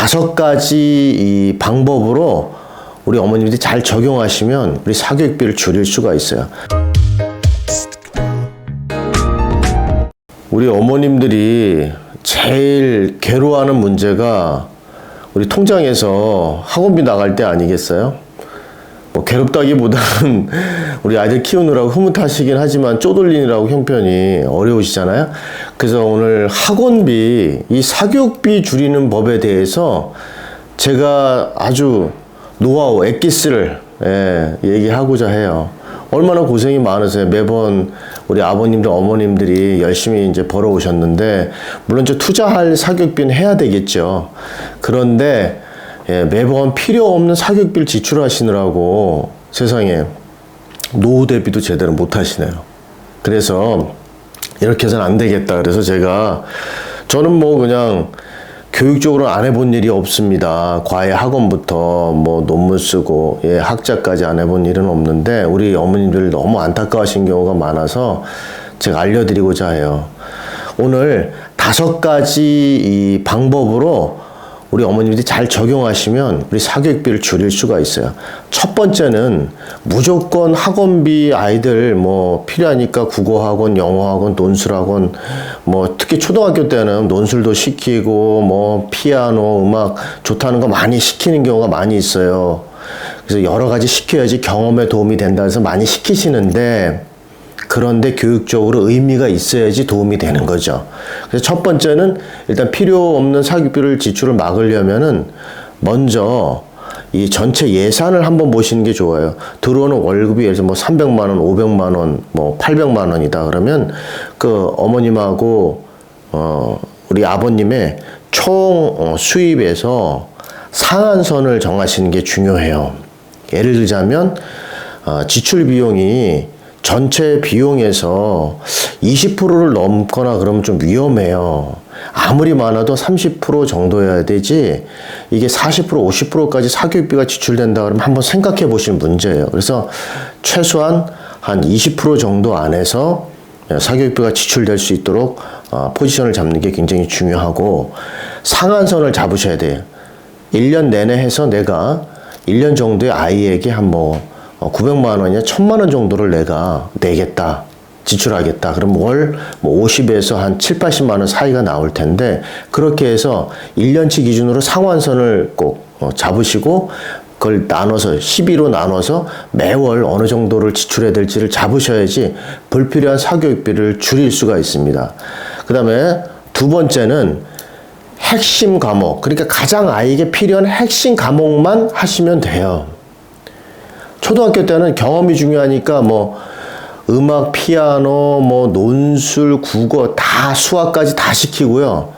다섯 가지 이 방법으로 우리 어머님들이 잘 적용하시면 우리 사교육비를 줄일 수가 있어요. 우리 어머님들이 제일 괴로워하는 문제가 우리 통장에서 학원비 나갈 때 아니겠어요? 뭐 괴롭다기보다는 우리 아이들 키우느라고 흐뭇하시긴 하지만 쪼들리느라고 형편이 어려우시잖아요. 그래서 오늘 학원비, 이 사교육비 줄이는 법에 대해서 제가 아주 노하우, 엑기스를 얘기하고자 해요. 얼마나 고생이 많으세요. 매번 우리 아버님들, 어머님들이 열심히 이제 벌어오셨는데, 물론 저 투자할 사교육비는 해야 되겠죠. 그런데 매번 필요 없는 사교육비를 지출하시느라고 세상에 노후 대비도 제대로 못 하시네요. 그래서 이렇게 해서는 안 되겠다. 그래서 저는 뭐 그냥 교육적으로 안 해본 일이 없습니다. 과외 학원부터 뭐 논문 쓰고 학자까지 안 해본 일은 없는데 우리 어머님들 너무 안타까워하신 경우가 많아서 제가 알려드리고자 해요. 오늘 다섯 가지 이 방법으로 우리 어머님들이 잘 적용하시면 우리 사교육비를 줄일 수가 있어요. 첫 번째는 무조건 학원비 아이들 뭐 필요하니까 국어학원, 영어학원, 논술학원, 뭐 특히 초등학교 때는 논술도 시키고 뭐 피아노, 음악 좋다는 거 많이 시키는 경우가 많이 있어요. 그래서 여러 가지 시켜야지 경험에 도움이 된다 해서 많이 시키시는데, 그런데 교육적으로 의미가 있어야지 도움이 되는 거죠. 그래서 첫 번째는 일단 필요 없는 사교육비를 지출을 막으려면은 먼저 이 전체 예산을 한번 보시는 게 좋아요. 들어오는 월급이 예를 들어 뭐 300만 원, 500만 원, 뭐 800만 원이다 그러면 그 어머님하고 우리 아버님의 총 수입에서 상한선을 정하시는 게 중요해요. 예를 들자면 지출 비용이 전체 비용에서 20%를 넘거나 그러면 좀 위험해요. 아무리 많아도 30% 정도여야 되지, 이게 40%, 50%까지 사교육비가 지출된다 그러면 한번 생각해 보실 문제예요. 그래서 최소한 한 20% 정도 안에서 사교육비가 지출될 수 있도록 포지션을 잡는 게 굉장히 중요하고, 상한선을 잡으셔야 돼요. 1년 내내 해서 내가 1년 정도의 아이에게 한 900만 원이나 1000만 원 정도를 내가 내겠다, 지출하겠다. 그럼 월 50에서 한 7, 80만 원 사이가 나올 텐데, 그렇게 해서 1년치 기준으로 상한선을 꼭 잡으시고, 그걸 나눠서 12로 나눠서 매월 어느 정도를 지출해야 될지를 잡으셔야지 불필요한 사교육비를 줄일 수가 있습니다. 그 다음에 두 번째는 핵심 과목, 그러니까 가장 아이에게 필요한 핵심 과목만 하시면 돼요. 초등학교 때는 경험이 중요하니까 뭐 음악, 피아노, 뭐 논술, 국어 다 수학까지 다 시키고요.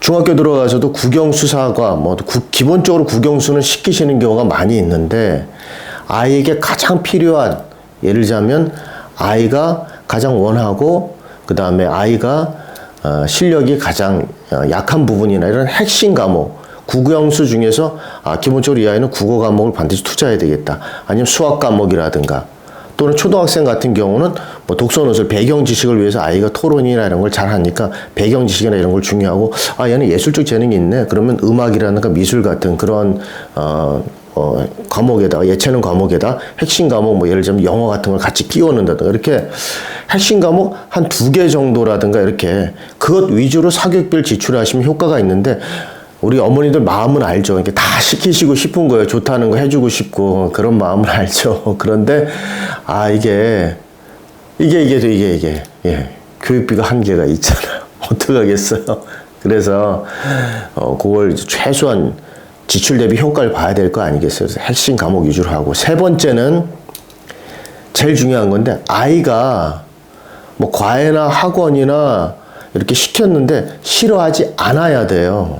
중학교 들어가서도 국영수사과 뭐 기본적으로 국영수는 시키시는 경우가 많이 있는데, 아이에게 가장 필요한, 예를 들자면 아이가 가장 원하고 그 다음에 아이가 실력이 가장 약한 부분이나 이런 핵심 과목, 국영수 중에서 기본적으로 이 아이는 국어 과목을 반드시 투자해야 되겠다, 아니면 수학 과목이라든가, 또는 초등학생 같은 경우는 뭐 독서 논술 배경 지식을 위해서 아이가 토론이나 이런 걸 잘 하니까 배경 지식이나 이런 걸 중요하고, 얘는 예술적 재능이 있네 그러면 음악이라든가 미술 같은 그런 과목에다가, 예체능 과목에다 핵심 과목, 뭐 예를 들면 영어 같은 걸 같이 끼워 넣는다든가, 이렇게 핵심 과목 한 2개 정도라든가 이렇게 그것 위주로 사교육비를 지출하시면 효과가 있는데, 우리 어머니들 마음은 알죠. 이렇게 다 시키시고 싶은 거예요. 좋다는 거 해주고 싶고 그런 마음은 알죠. 그런데 이게 교육비가 한계가 있잖아요. 어떡하겠어요. 그래서 그걸 최소한 지출 대비 효과를 봐야 될 거 아니겠어요. 그래서 핵심 과목 위주로 하고, 세 번째는 제일 중요한 건데, 아이가 뭐 과외나 학원이나 이렇게 시켰는데 싫어하지 않아야 돼요.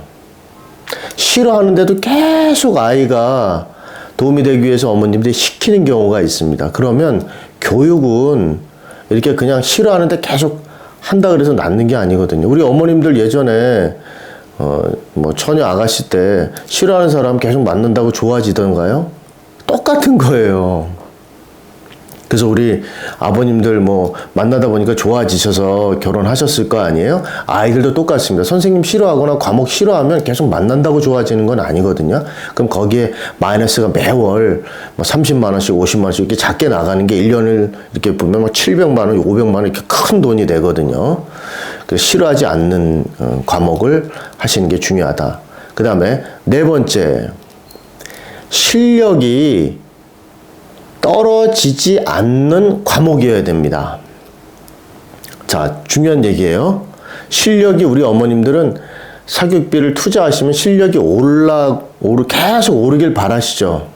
싫어하는데도 계속 아이가 도움이 되기 위해서 어머님들이 시키는 경우가 있습니다. 그러면 교육은 이렇게 그냥 싫어하는데 계속 한다 그래서 낫는 게 아니거든요. 우리 어머님들 예전에 뭐 처녀 아가씨 때 싫어하는 사람 계속 만난다고 좋아지던가요? 똑같은 거예요. 그래서 우리 아버님들 뭐 만나다 보니까 좋아지셔서 결혼하셨을 거 아니에요? 아이들도 똑같습니다. 선생님 싫어하거나 과목 싫어하면 계속 만난다고 좋아지는 건 아니거든요. 그럼 거기에 마이너스가 매월 뭐 30만 원씩 50만 원씩 이렇게 작게 나가는 게 1년을 이렇게 보면 막 700만 원, 500만 원 이렇게 큰 돈이 되거든요. 그래서 싫어하지 않는 과목을 하시는 게 중요하다. 그 다음에 네 번째, 실력이 떨어지지 않는 과목이어야 됩니다. 자, 중요한 얘기예요. 실력이 우리 어머님들은 사교육비를 투자하시면 실력이 계속 오르길 바라시죠.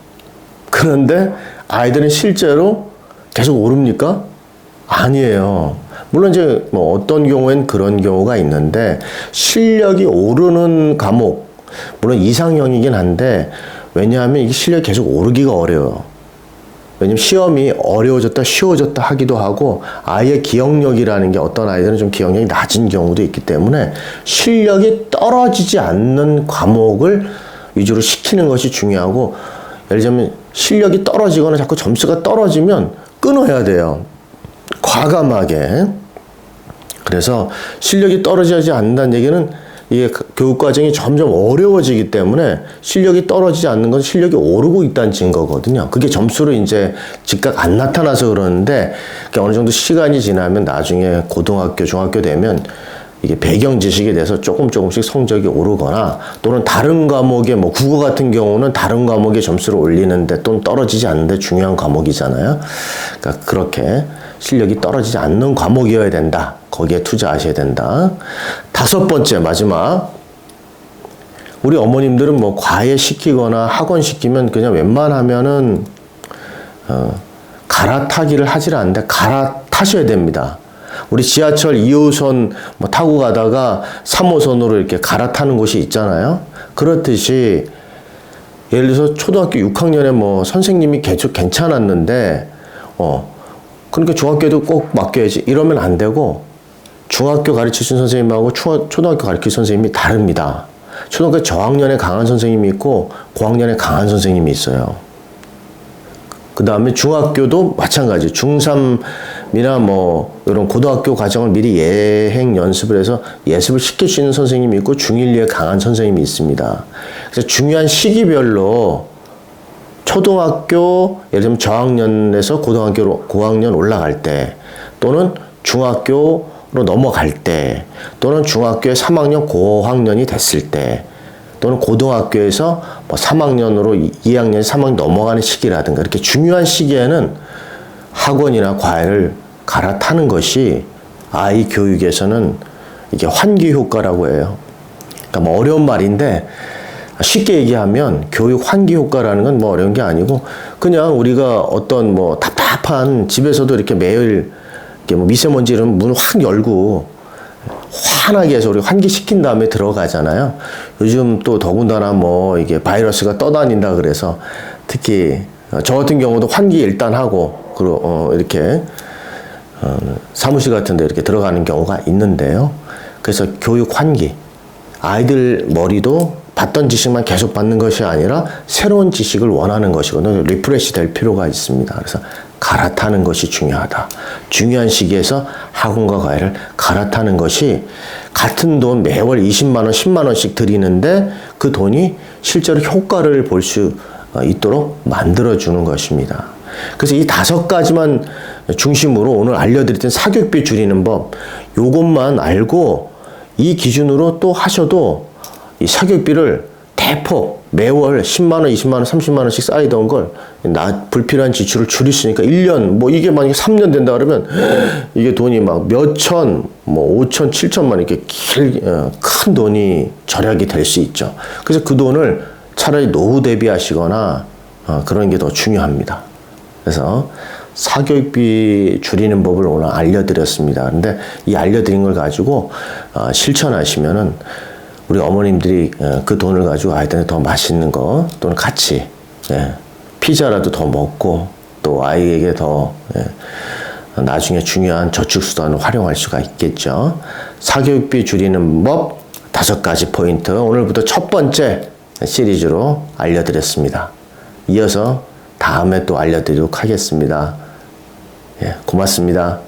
그런데 아이들은 실제로 계속 오릅니까? 아니에요. 물론 이제 뭐 어떤 경우엔 그런 경우가 있는데 실력이 오르는 과목, 물론 이상형이긴 한데 왜냐하면 이 실력이 계속 오르기가 어려워요. 왜냐면 시험이 어려워졌다 쉬워졌다 하기도 하고 아이의 기억력이라는 게 어떤 아이들은 좀 기억력이 낮은 경우도 있기 때문에 실력이 떨어지지 않는 과목을 위주로 시키는 것이 중요하고, 예를 들면 실력이 떨어지거나 자꾸 점수가 떨어지면 끊어야 돼요. 과감하게. 그래서 실력이 떨어지지 않는다는 얘기는 이게 교육 과정이 점점 어려워지기 때문에 실력이 떨어지지 않는 건 실력이 오르고 있다는 증거거든요. 그게 점수로 이제 즉각 안 나타나서 그러는데 어느 정도 시간이 지나면 나중에 고등학교, 중학교 되면 이게 배경 지식에 대해서 조금씩 성적이 오르거나 또는 다른 과목에 뭐 국어 같은 경우는 다른 과목의 점수를 올리는데 또는 떨어지지 않는데 중요한 과목이잖아요. 그러니까 그렇게 실력이 떨어지지 않는 과목이어야 된다. 거기에 투자하셔야 된다. 다섯 번째, 마지막. 우리 어머님들은 뭐 과외 시키거나 학원 시키면 그냥 웬만하면은 갈아타기를 하질 않는데 갈아타셔야 됩니다. 우리 지하철 2호선 뭐 타고 가다가 3호선으로 이렇게 갈아타는 곳이 있잖아요. 그렇듯이 예를 들어서 초등학교 6학년에 뭐 선생님이 괜찮았는데 그러니까 중학교에도 꼭 맡겨야지 이러면 안 되고, 중학교 가르치신 선생님하고 초등학교 가르칠 선생님이 다릅니다. 초등학교 저학년에 강한 선생님이 있고 고학년에 강한 선생님이 있어요. 그 다음에 중학교도 마찬가지. 중3이나 뭐 이런 고등학교 과정을 미리 예행 연습을 해서 예습을 시킬 수 있는 선생님이 있고 중1, 2에 강한 선생님이 있습니다. 그래서 중요한 시기별로 초등학교 예를 들면 저학년에서 고학년 올라갈 때, 또는 중학교로 넘어갈 때, 또는 중학교에 3학년 고학년이 됐을 때, 또는 고등학교에서 뭐 3학년으로 2학년, 3학년 넘어가는 시기라든가 이렇게 중요한 시기에는 학원이나 과외를 갈아타는 것이 아이 교육에서는 이게 환기 효과라고 해요. 그러니까 뭐 어려운 말인데 쉽게 얘기하면 교육 환기 효과라는 건 뭐 어려운 게 아니고, 그냥 우리가 어떤 뭐 답답한 집에서도 이렇게 매일 이렇게 뭐 미세먼지 이러면 문 확 열고 환하게 해서 우리 환기시킨 다음에 들어가잖아요. 요즘 또 더군다나 뭐 이게 바이러스가 떠다닌다 그래서 특히 저 같은 경우도 환기 일단 하고 이렇게 사무실 같은 데 이렇게 들어가는 경우가 있는데요. 그래서 교육 환기, 아이들 머리도 받던 지식만 계속 받는 것이 아니라 새로운 지식을 원하는 것이거든요. 리프레시 될 필요가 있습니다. 그래서 갈아타는 것이 중요하다. 중요한 시기에서 학원과 과외를 갈아타는 것이 같은 돈 매월 20만 원, 10만 원씩 드리는데 그 돈이 실제로 효과를 볼 수 있도록 만들어주는 것입니다. 그래서 이 5가지만 중심으로 오늘 알려드렸던 사교육비 줄이는 법, 요것만 알고 이 기준으로 또 하셔도 이 사교육비를 대폭 매월 10만 원, 20만 원, 30만 원씩 쌓이던 걸 불필요한 지출을 줄일 수 있으니까 1년, 뭐 이게 만약에 3년 된다 그러면 이게 돈이 막 몇천, 뭐 5천, 7천만 이렇게 큰 돈이 절약이 될 수 있죠. 그래서 그 돈을 차라리 노후 대비하시거나 그런 게 더 중요합니다. 그래서 사교육비 줄이는 법을 오늘 알려드렸습니다. 근데 이 알려드린 걸 가지고 실천하시면은 우리 어머님들이 그 돈을 가지고 아이들한테 더 맛있는 거 또는 같이 피자라도 더 먹고 또 아이에게 더 나중에 중요한 저축수단을 활용할 수가 있겠죠. 사교육비 줄이는 법 5가지 포인트, 오늘부터 첫 번째 시리즈로 알려드렸습니다. 이어서 다음에 또 알려드리도록 하겠습니다. 예, 고맙습니다.